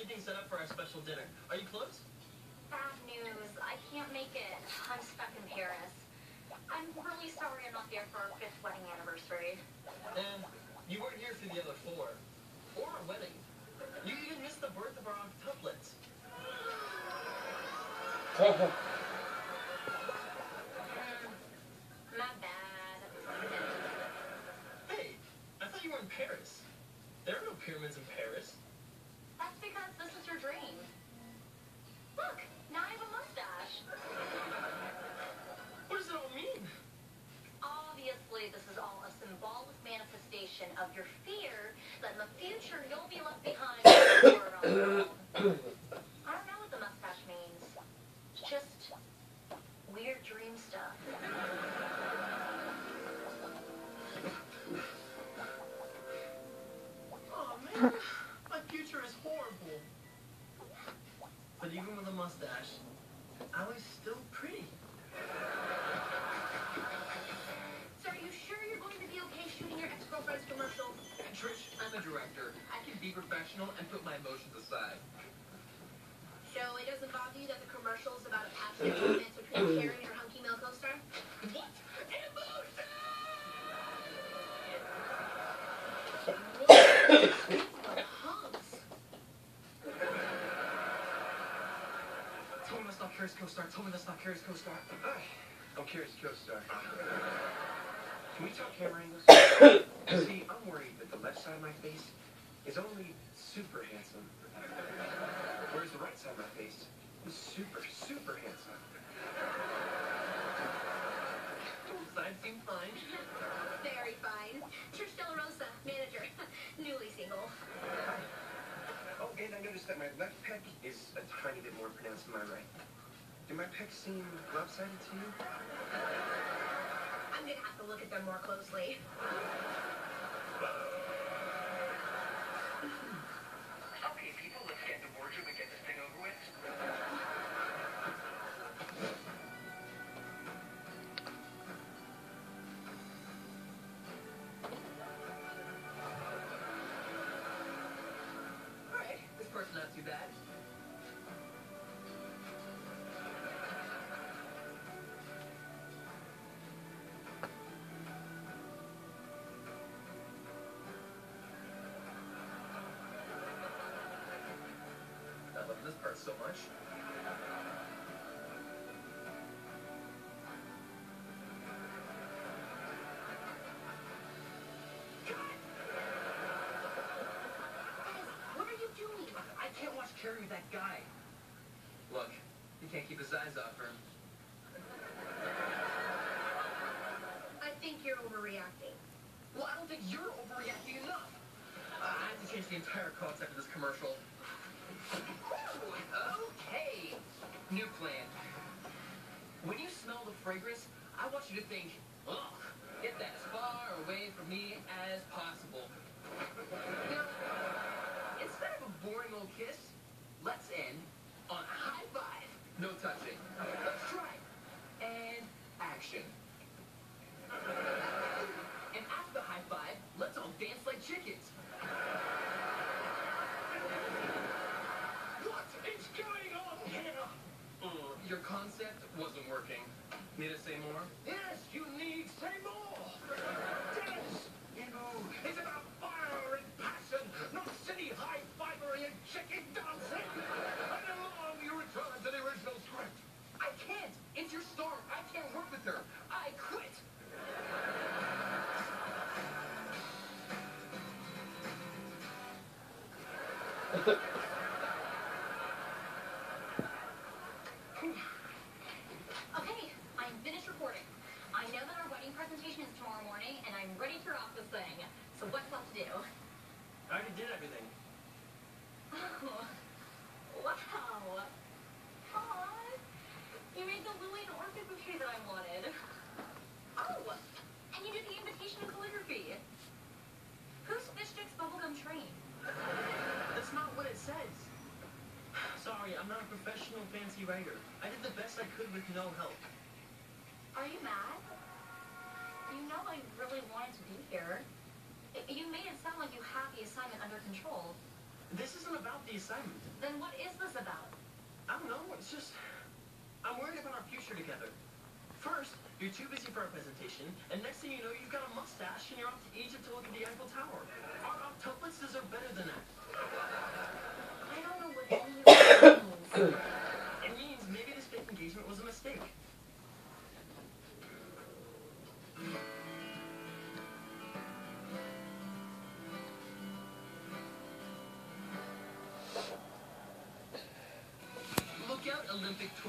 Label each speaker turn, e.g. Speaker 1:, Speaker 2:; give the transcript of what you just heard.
Speaker 1: everything set up for our special dinner. Are you close?
Speaker 2: Bad news. I can't make it. I'm stuck in Paris. I'm really sorry I'm not there for our 5th wedding anniversary.
Speaker 1: And you weren't here for the other 4. Or our wedding. You even missed the birth of our octuplets.
Speaker 2: My bad.
Speaker 1: Hey, I thought you were in Paris. There are no pyramids in Paris.
Speaker 2: That's because this is your dream. Look, now I have a mustache.
Speaker 1: What does it all mean?
Speaker 2: Obviously, this is all a symbolic manifestation of your fear that in the future you'll be left behind around the world. I don't know what the mustache means. It's just weird dream stuff.
Speaker 1: Oh man, my future is horrible. But even with a mustache, Allie's still pretty.
Speaker 2: So are you sure you're going to be okay shooting your ex-girlfriend's commercial?
Speaker 1: Trish, I'm a director. I can be professional and put my emotions aside.
Speaker 2: So it doesn't bother you that the commercial's about a passionate romance between Karen and her hunky male co-star?
Speaker 1: What? Emotion!
Speaker 2: Hunks.
Speaker 1: Tell me that's not Kara's co-star. Tell me that's not Kara's co-star.
Speaker 3: I'm Kara's co-star. Can we talk camera angles? See, I'm worried that the left side of my face is only super handsome, whereas the right side of my face is super, super handsome.
Speaker 1: Both sides seem fine.
Speaker 2: Very fine. Trish De La Rosa, manager. Newly single.
Speaker 3: Oh, and I noticed that my left pec is a tiny bit more pronounced than my right. Do my pecs seem lopsided to you?
Speaker 2: I'm gonna have to look at them more closely.
Speaker 3: Okay, people, let's get in the boardroom and get this thing over with.
Speaker 1: Alright, this part's not too bad. I love this part so much.
Speaker 2: What are you doing?
Speaker 1: I can't watch Carrie with that guy. Look, he can't keep his eyes off her.
Speaker 2: I think you're overreacting.
Speaker 1: Well, I don't think you're overreacting enough. I have to change the entire concept of this commercial. Okay. New plan. When you smell the fragrance, I want you to think, ugh, get that as far away from me as possible. Now, instead of a boring old kiss, let's end on a high five. No touching. Let's try. And action. And after the high five, let's all dance like chickens. What is going on here? Your concept wasn't working. Need to say more?
Speaker 3: Yes, you need say more. Dance, you know, it's about fire and passion, not silly high-fibery and chicken dancing. And along you return to the original script.
Speaker 1: I can't. It's your star. I can't work with her. I quit.
Speaker 2: Okay, I'm finished recording. I know that our wedding presentation is tomorrow morning, and I'm ready to rock this thing. So what's left to do?
Speaker 1: I already did everything.
Speaker 2: Oh, wow. Aw, you made the lily and orchid bouquet that I wanted. Oh, and you did the invitation and calligraphy. Who's Fish Stick's bubblegum train?
Speaker 1: That's not what it says. Sorry, I'm not a professional fancy writer. I did the best I could with no help.
Speaker 2: Are you mad? You know I really wanted to be here. You made it sound like you had the assignment under control.
Speaker 1: This isn't about the assignment.
Speaker 2: Then what is this about?
Speaker 1: I don't know, it's just... I'm worried about our future together. First, you're too busy for our presentation, and next thing you know, you've got a mustache and you're off to Egypt to look at the Eiffel Tower. Our octuplets deserve better than that.
Speaker 2: I don't know what any of this means.
Speaker 1: It means maybe this fake engagement was a mistake. Look out, Olympic tour.